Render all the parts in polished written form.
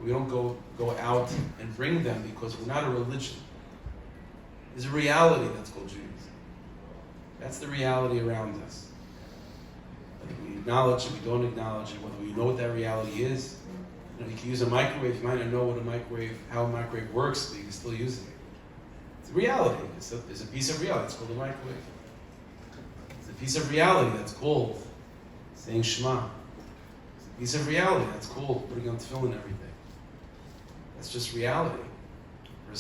We don't go out and bring them because we're not a religion. There's a reality that's called Judaism. That's the reality around us. Whether we acknowledge it, we don't acknowledge it, whether we know what that reality is. You know, you can use a microwave. You might not know how a microwave works, but you can still use it. It's a reality. There's a piece of reality. It's called a microwave. It's a piece of reality that's called saying Shema. It's a piece of reality that's called putting on tefillin every day. That's just reality. A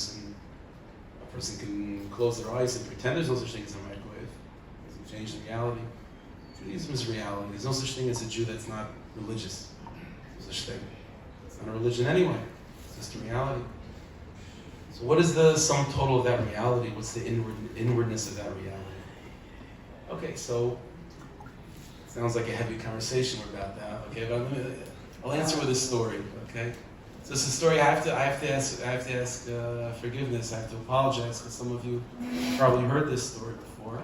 person can close their eyes and pretend there's no such thing as a microwave. It doesn't change the reality. Judaism is reality. There's no such thing as a Jew that's not religious. There's no such thing. It's not a religion anyway. It's just a reality. So what is the sum total of that reality? What's the inwardness of that reality? Okay, so it sounds like a heavy conversation about that. Okay, but I'll answer with a story. Okay, so it's a story. I have to ask forgiveness. I have to apologize because some of you probably heard this story before.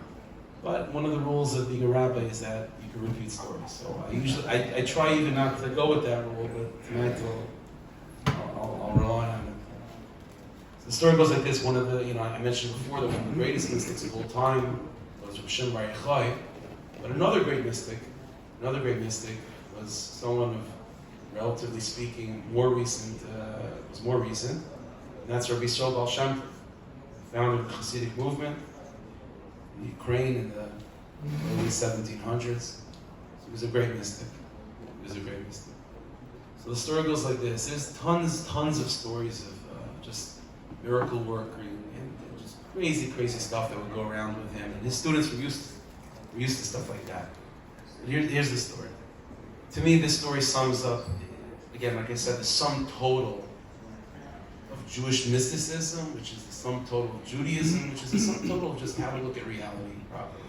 But one of the rules of being a rabbi is that you can repeat stories. So I try even not to go with that rule, but tonight I'll rely on it. So the story goes like this. One of the, I mentioned before that one of the greatest mystics of all time was Rav Shem Bar Yochai. But another great mystic was someone of, relatively speaking, more recent, and that's Rabbi Yisrael Baal Shem Tov, founder of the Hasidic movement in Ukraine in the early 1700s. So he was a great mystic. So the story goes like this. There's tons of stories of just miracle work and just crazy stuff that would go around with him. And his students were used to stuff like that. But here's the story. To me, this story sums up, again, like I said, the sum total of Jewish mysticism, which is the sum total of Judaism, which is the sum total of just how to look at reality properly.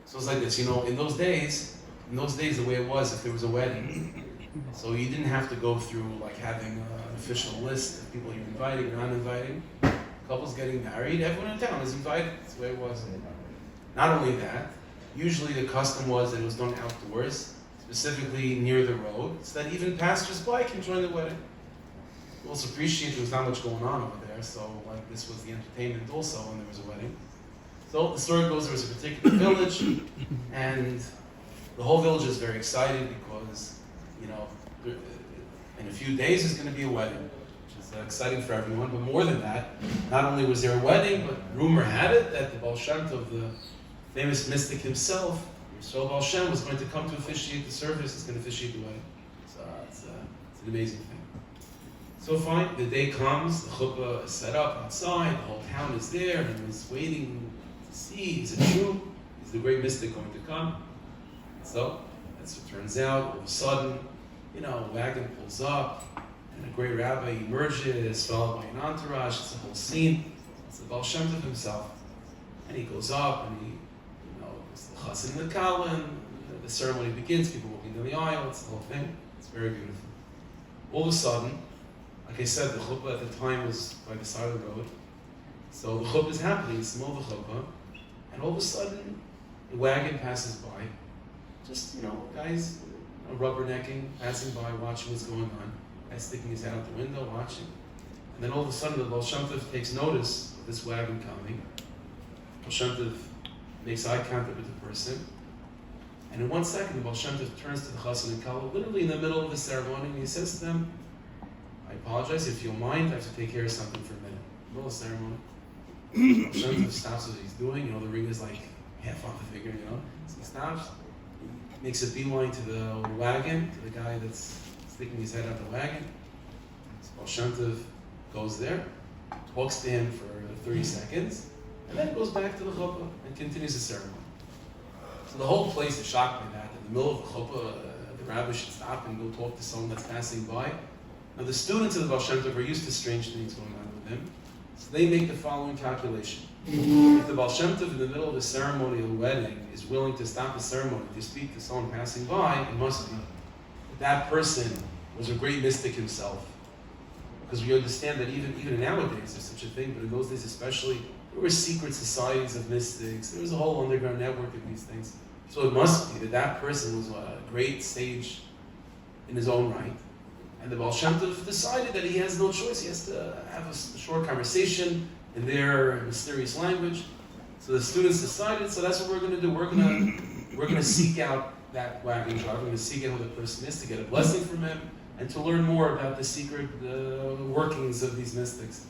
So it's like this, in those days, the way it was, if there was a wedding, so you didn't have to go through like having an official list of people you're inviting or not inviting. Couples getting married, everyone in town is invited. That's the way it was. Not only that, usually the custom was that it was done outdoors, specifically near the road, so that even passers-by can join the wedding. We also appreciate there was not much going on over there, so like this was the entertainment also when there was a wedding. So the story goes, there was a particular village, and the whole village is very excited because, in a few days there's going to be a wedding, which is exciting for everyone. But more than that, not only was there a wedding, but rumor had it that the Baal Shem Tov, the famous mystic himself, Yisrael Baal Shem, was going to come to officiate the service. He's going to officiate the wedding. So it's an amazing thing. So fine, the day comes, the chuppah is set up outside, the whole town is there, and is waiting to see, is it true? Is the great mystic going to come? So, as it turns out, all of a sudden, a wagon pulls up, and a great rabbi emerges, followed by an entourage. It's a whole scene. It's the Baal Shem Tov himself. And he goes up, and it's the chassan and the kalin, the ceremony begins, people walking down the aisle, it's the whole thing. It's very beautiful. All of a sudden, like I said, the chuppah at the time was by the side of the road. So the chuppah is happening, it's the middle of the chuppah, and all of a sudden, a wagon passes by. Just, guys rubbernecking, passing by, watching what's going on. Guys sticking his head out the window, watching. And then all of a sudden, the Baal Shem Tov takes notice of this wagon coming. Baal Shem Tov makes eye contact with the person. And in 1 second, the Baal Shem Tov turns to the chassan and kallah, literally in the middle of the ceremony, and he says to them, I apologize, if you'll mind, I have to take care of something for a minute. Middle of the ceremony. Baal Shem Tov stops what he's doing. The ring is like half off the finger, So he stops. Makes a beeline to the wagon, to the guy that's sticking his head out the wagon. So Baal Shem Tov goes there, talks to him for 30 seconds, and then goes back to the chuppah and continues the ceremony. So the whole place is shocked by that. In the middle of the chuppah, the rabbi should stop and go talk to someone that's passing by. Now the students of the Baal Shem Tov are used to strange things going on with him, so they make the following calculation. If the Baal Shem Tov in the middle of the ceremony of the wedding is willing to stop the ceremony to speak to someone passing by, it must be that person was a great mystic himself. Because we understand that even nowadays there's such a thing, but in those days especially, there were secret societies of mystics. There was a whole underground network of these things. So it must be that person was a great sage in his own right. And the Baal Shem Tov decided that he has no choice. He has to have a short conversation in their mysterious language. So the students decided, so that's what we're going to do. We're going to seek out that wagon driver. We're going to seek out who the person is to get a blessing from him and to learn more about the secret workings of these mystics.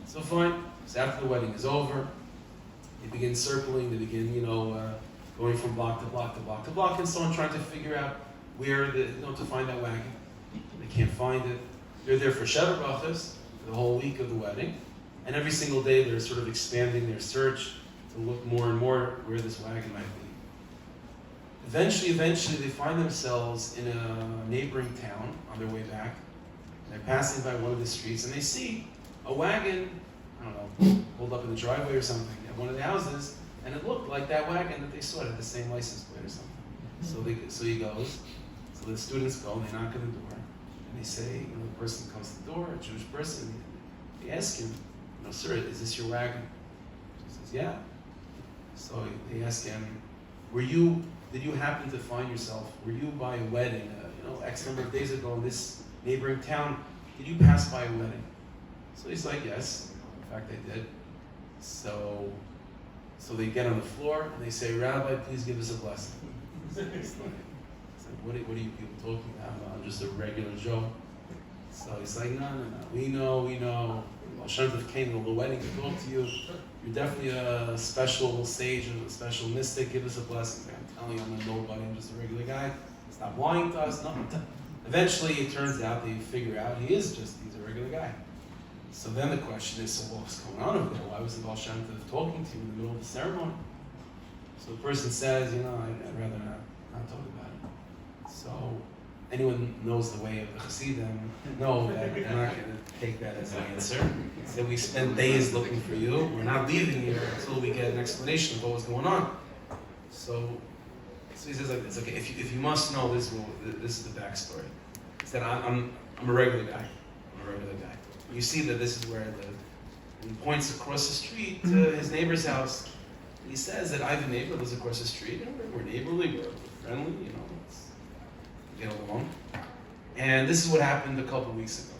So fine. So after the wedding is over, they begin circling. They begin, going from block to block to block to block and so on, trying to figure out where to find that wagon. They can't find it. They're there for Sheva Brachos, the whole week of the wedding, and every single day they're sort of expanding their search to look more and more where this wagon might be. Eventually, they find themselves in a neighboring town on their way back. And they're passing by one of the streets, and they see a wagon, I don't know, pulled up in the driveway or something at one of the houses, and it looked like that wagon that they saw. It had the same license plate or something. So he goes. So the students go, and they knock on the door, and they say, the person comes to the door, a Jewish person. They ask him, sir, is this your wagon? He says, yeah. So they ask him, did you happen to find yourself, were you by a wedding, X number of days ago in this neighboring town, did you pass by a wedding? So he's like, yes, in fact I did. So they get on the floor and they say, Rabbi, please give us a blessing. It's like, what are you people talking about? I'm just a regular Joe. So he's like, no, we know. Baal Shem Tov came to the wedding to talk to you. You're definitely a special sage and a special mystic. Give us a blessing. I'm telling you, I'm a nobody. I'm just a regular guy. Stop lying to us. Eventually, it turns out they figure out he's a regular guy. So then the question is, so what's going on over there? Why was the Baal Shem Tov talking to you in the middle of the ceremony? So the person says, I'd rather not talk about it. So anyone knows the way of the Hasidim know that they're not going to take that as an answer. So we spent days looking for you. We're not leaving here until we get an explanation of what was going on. So he says, it's okay. If you must know this is the backstory. He said, I'm a regular guy. You see that this is where I live. And he points across the street to his neighbor's house. He says that I have a neighbor who lives across the street, and we're neighborly, we're friendly, let's get along. And this is what happened a couple weeks ago.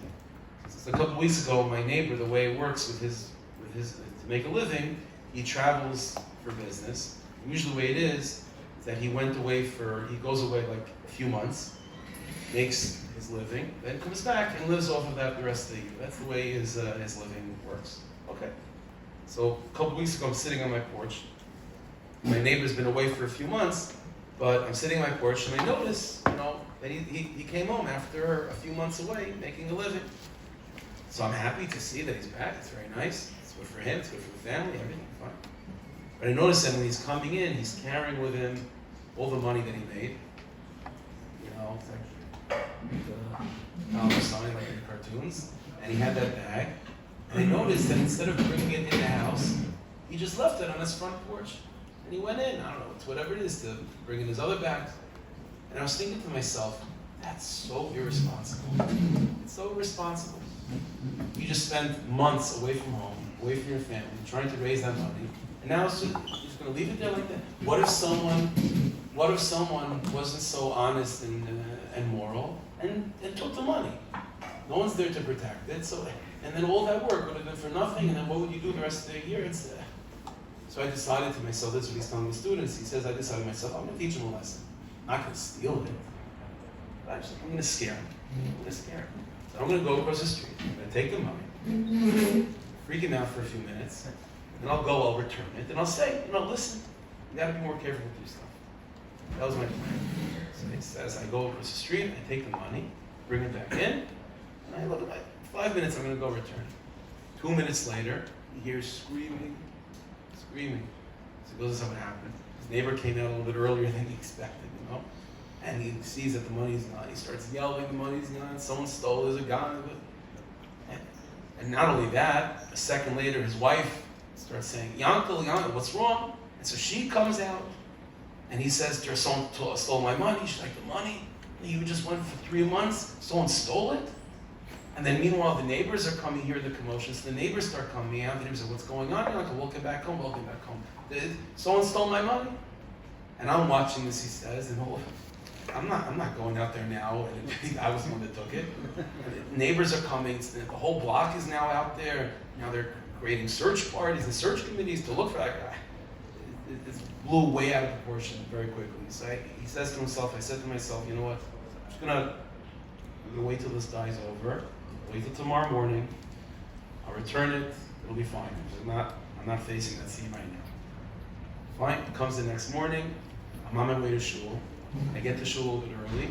So a couple weeks ago, my neighbor, the way it works with his to make a living, he travels for business. Usually the way it is that he goes away like a few months, makes his living, then comes back and lives off of that the rest of the year. That's the way his living works. Okay. So a couple weeks ago, I'm sitting on my porch. My neighbor's been away for a few months, but I'm sitting on my porch and I notice, that he came home after a few months away making a living. So I'm happy to see that he's back. It's very nice. It's good for him. It's good for the family. Everything fine. But I noticed that when he's coming in, he's carrying with him all the money that he made. It's like the dollar sign like in the cartoons. And he had that bag. And I noticed that instead of bringing it in the house, he just left it on his front porch. And he went in, it's whatever it is, to bring in his other bags. And I was thinking to myself, that's so irresponsible. It's so irresponsible. You just spent months away from home, away from your family, trying to raise that money. And now you're just going to leave it there like that? What if someone wasn't so honest and moral and took the money? No one's there to protect it. And then all that work would have been for nothing, and then what would you do the rest of the year? So I decided to myself, this is what he's telling the students. He says, I decided to myself, I'm going to teach him a lesson. I'm not going to steal it. I'm going to scare him. So I'm going to go across the street. I'm going to take the money, freak him out for a few minutes, and I'll return it, and I'll say, listen, you got to be more careful with your stuff. That was my plan. So he says, I go across the street, I take the money, bring it back in, and I look at 5 minutes, I'm going to go return. 2 minutes later, he hears screaming. So he goes, this is what happened. His neighbor came out a little bit earlier than he expected, and he sees that the money's gone. He starts yelling, the money's gone, someone stole it, there's a gun. And not only that, a second later, his wife starts saying, Yankel, what's wrong? And so she comes out, and he says to her, someone stole my money. She's like, the money? You just went for 3 months? Someone stole it? And then meanwhile, the neighbors are coming here, the commotion. So the neighbors start coming out. The neighbors say, what's going on? You're like, welcome back home. Someone stole my money? And I'm watching this, he says, and I'm not going out there now, and I was the one that took it. Neighbors are coming, the whole block is now out there. Now they're creating search parties and search committees to look for that guy. It blew way out of proportion very quickly. So he says to himself, I said to myself, you know what, I'm gonna wait till this die's over, wait till tomorrow morning, I'll return it, it'll be fine. I'm not facing that scene right now. Fine, it comes the next morning, I'm on my way to shul. I get to shul a little bit early,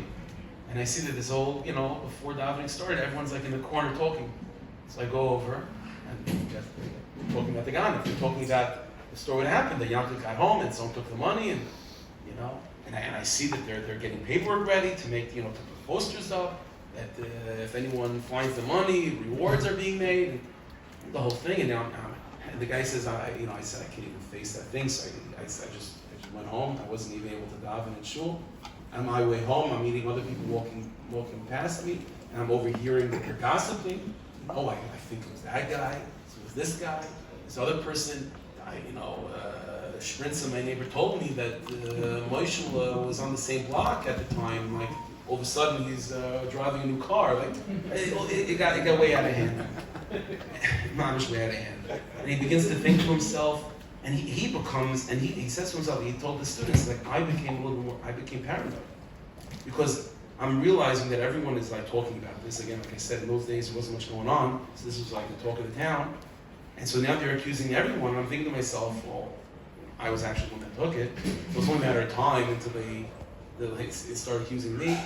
and I see that this whole, before davening started, everyone's like in the corner talking. So I go over, and they're talking about the Ganav. They're talking about the story that happened, that Yaakov got home, and someone took the money, and I see that they're getting paperwork ready to make, to put posters up, that if anyone finds the money, rewards are being made, and the whole thing. And now, and the guy says, I said I can't even face that thing, so I just went home. I wasn't even able to daven in shul. On my way home, I'm meeting other people walking past me, and I'm overhearing that they're gossiping. I think it was that guy. So it was this guy. This other person. Shprinza, my neighbor, told me that Moshe was on the same block at the time. Like all of a sudden, he's driving a new car. Like it got way out of hand. Mamish way out of hand. And he begins to think to himself. And he says to himself, he told the students, like, I became paranoid. Because I'm realizing that everyone is like talking about this. Again, like I said, in those days there wasn't much going on, so this was like the talk of the town. And so now they're accusing everyone, and I'm thinking to myself, well, I was actually the one that took it. So it's only a matter of time until they start accusing me.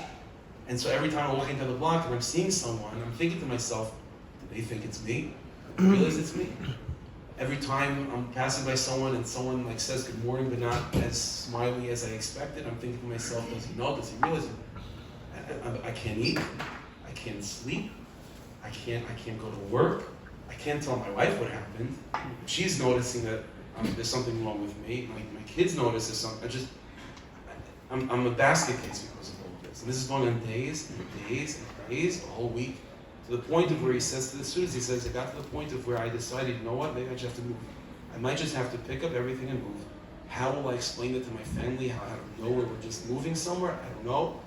And so every time I walk into the block and I'm seeing someone, I'm thinking to myself, do they think it's me? Do they realize it's me? Every time I'm passing by someone and someone like says good morning but not as smiley as I expected, I'm thinking to myself, does he know? Does he realize it? I can't eat, I can't sleep, I can't go to work, I can't tell my wife what happened. She's noticing that there's something wrong with me. My kids notice there's something. I'm a basket case because of all this. And this is going on days and days and days, a whole week. To the point of where he says to the students, it got to the point of where I decided, you know what, maybe I just have to move. I might just have to pick up everything and move. How will I explain it to my family? How I don't know where we're just moving somewhere? I don't know.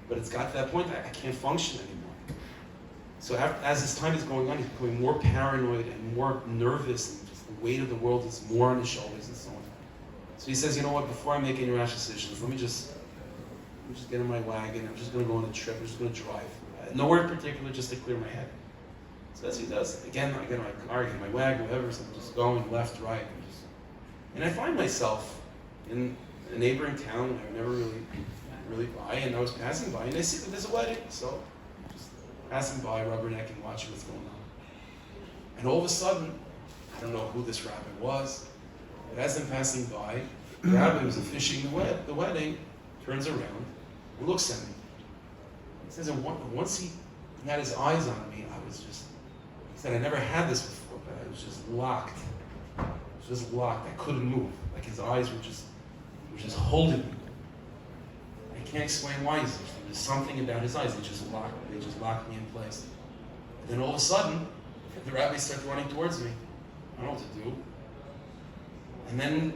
But it's got to that point that I can't function anymore. So as this time is going on, he's becoming more paranoid and more nervous, and just the weight of the world is more on his shoulders and so on. So he says, you know what, before I make any rash decisions, let me just get in my wagon, I'm just going to go on a trip, I'm just going to drive. Nowhere in particular, just to clear my head. So that's what he does. Again, I get in my car, I get in my wagon, whatever, so I'm just going left, right, and I find myself in a neighboring town I never really by, and I was passing by, and I see that there's a wedding, so just passing by, rubbernecking, watching what's going on. And all of a sudden, I don't know who this rabbi was, but as I'm passing by, the rabbi was officiating the wedding, turns around, and looks at me. He says, and once he had his eyes on me, he said, I never had this before, but I was just locked. I was just locked. I couldn't move. Like his eyes were just holding me. I can't explain why. There's something about his eyes. They just locked me in place. And then all of a sudden, the rabbi starts running towards me. I don't know what to do. And then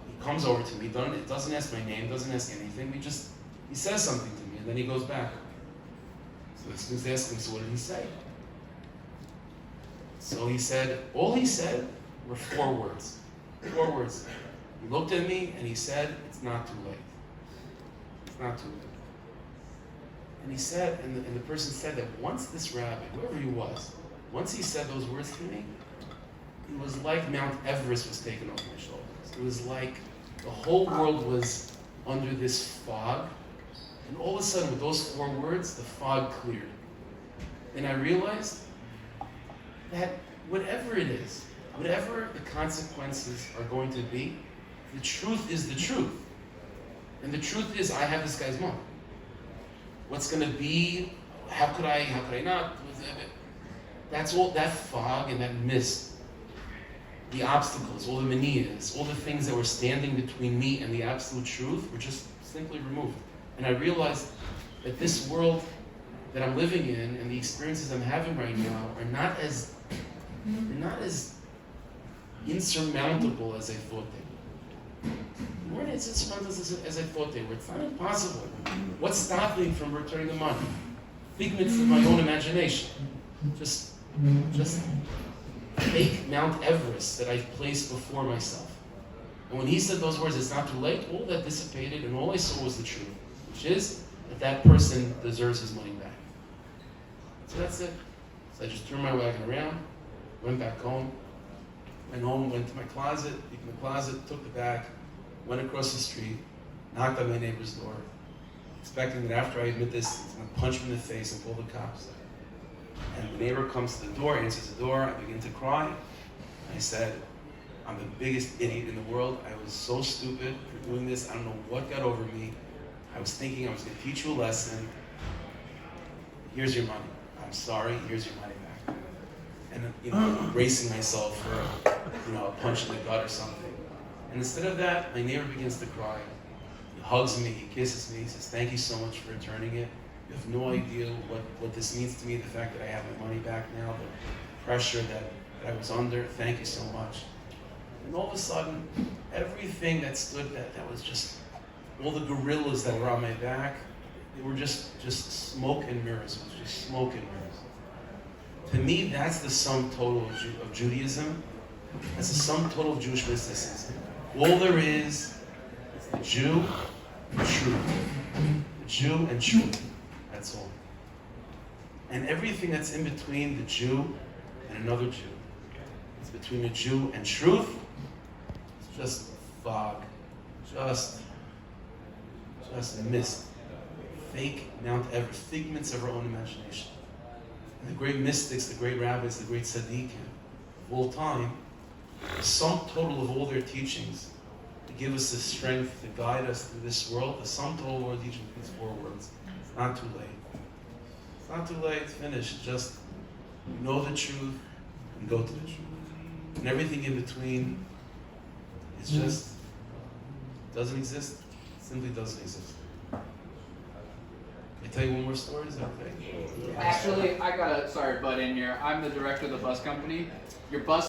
he comes over to me, doesn't ask my name, doesn't ask anything. He says something to me, and then he goes back. So the students asked him, so what did he say? So all he said were 4 words. 4 words. He looked at me and he said, it's not too late. It's not too late. And he said, and the person said that once this rabbi, whoever he was, once he said those words to me, it was like Mount Everest was taken off my shoulders. It was like the whole world was under this fog. And all of a sudden, with those 4 words, the fog cleared. And I realized that whatever it is, whatever the consequences are going to be, the truth is the truth. And the truth is, I have this guy's mom. What's going to be, how could I not? That's all, that fog and that mist, the obstacles, all the manias, all the things that were standing between me and the absolute truth were just simply removed. And I realized that this world that I'm living in and the experiences I'm having right now are not as insurmountable as I thought they were. They weren't as instrumental as I thought they were. It's not impossible. What's stopping me from returning the money? Figments of my own imagination. Just fake Mount Everest that I've placed before myself. And when he said those words, it's not too late, all that dissipated, and all I saw was the truth, which is that person deserves his money back. So that's it. So I just turned my wagon around, went back home, went to my closet, peeked in the closet, took the bag, went across the street, knocked on my neighbor's door, expecting that after I admit this, he's going to punch me in the face and pull the cops. And the neighbor comes to the door, answers the door, I begin to cry. I said, I'm the biggest idiot in the world. I was so stupid for doing this. I don't know what got over me. I was thinking I was going to teach you a lesson. Here's your money. I'm sorry, here's your money back. And bracing myself for a punch in the gut or something. And instead of that, my neighbor begins to cry. He hugs me, he kisses me, he says, thank you so much for returning it. You have no idea what this means to me, the fact that I have my money back now, the pressure that I was under. Thank you so much. And all of a sudden, everything that stood, that was just, all the gorillas that were on my back, they were just smoke and mirrors. It was just smoke and mirrors. To me, that's the sum total of Judaism. That's the sum total of Jewish mysticism. All there is the Jew and truth. The Jew and truth. That's all. And everything that's in between the Jew and another Jew, it's between the Jew and truth, it's just fog. Just mist. Fake Mount Everest, figments of our own imagination. And the great mystics, the great rabbis, the great tzaddikim of all time, the sum total of all their teachings to give us the strength to guide us through this world, the sum total of all their teachings, these 4 words. It's not too late. It's not too late, it's finished. Just know the truth and go to the truth. And everything in between is just, doesn't exist. It simply doesn't exist. Can I tell you one more story? Is that okay? Actually, I gotta, sorry, butt in here. I'm the director of the bus company. Your bus